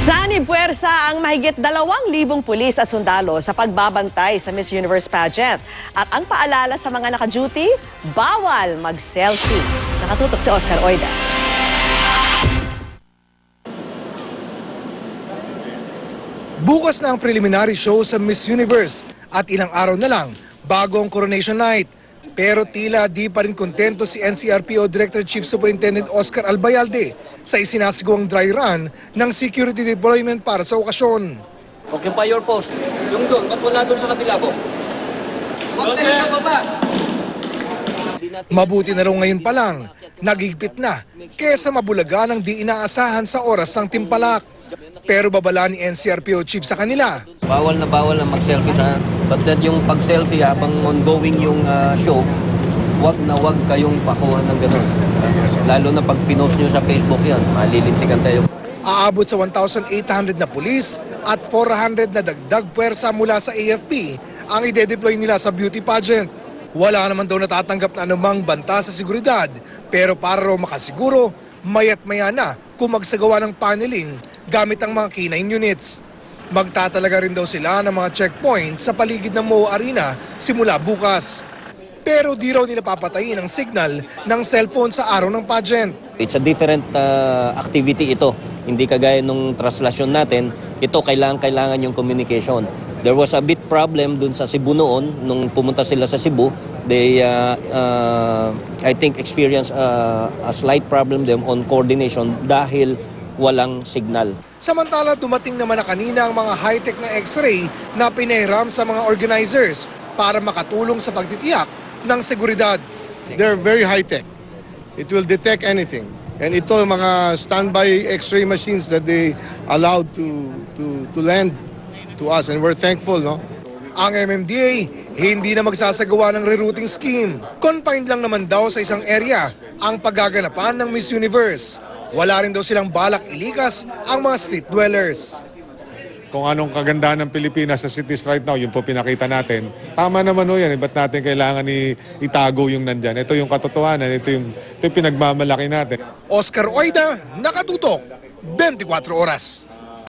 Sanipuwersa ang mahigit 2,000 pulis at sundalo sa pagbabantay sa Miss Universe pageant. At ang paalala sa mga naka-duty, bawal mag-selfie. Nakatutok si Oscar Oida. Bukas na ang preliminary show sa Miss Universe at ilang araw na lang bago ang coronation night. Pero tila di pa rin kontento si NCRPO Director Chief Superintendent Oscar Albayalde sa isinasigawang dry run ng security deployment para sa okasyon. Occupy your post. Yung doon, ba't wala doon sa kabila ko? Huwag tayo sa baba! Mabuti na raw ngayon pa lang, nagigpit na, kesa mabulaga ng di inaasahan sa oras ng timpalak. Pero babala ni NCRPO Chief sa kanila. Bawal na mag-selfie sa... But then yung pag-selfie habang ongoing yung show, wag kayong pakuha ng gano'n. Lalo na pag pinost nyo sa Facebook yan, malilintikan tayo. Aabot sa 1,800 na pulis at 400 na dagdag puwersa mula sa AFP ang ide-deploy nila sa beauty pageant. Wala naman daw natatanggap na anumang banta sa seguridad, pero para raw makasiguro, maya't maya na kung magsagawa ng paneling gamit ang mga K9 units. Magtatalaga rin daw sila ng mga checkpoints sa paligid ng MOA Arena simula bukas. Pero di raw nila papatayin ang signal ng cellphone sa araw ng pageant. It's a different activity ito. Hindi kagaya nung traslasyon natin, ito kailangan yung communication. There was a bit problem dun sa Cebu noon, nung pumunta sila sa Cebu. They, I think, experienced a slight problem them on coordination dahil walang signal. Samantala, dumating naman na kanina ang mga high-tech na X-ray na pinahiram sa mga organizers para makatulong sa pagtitiyak ng seguridad. They're very high-tech. It will detect anything. And ito mga standby X-ray machines that they allowed to lend to us, and we're thankful, no? Ang MMDA hindi na magsasagawa ng rerouting scheme. Confined lang naman daw sa isang area ang paggaganapan ng Miss Universe. Wala rin daw silang balak ilikas ang mga street dwellers. Kung anong kagandahan ng Pilipinas sa cities right now, yun po pinakita natin. Tama naman o yan, ba't natin kailangan itago yung nandyan? Ito yung katotohanan, ito yung pinagmamalaki natin. Oscar Oida, Nakatutok, 24 Oras.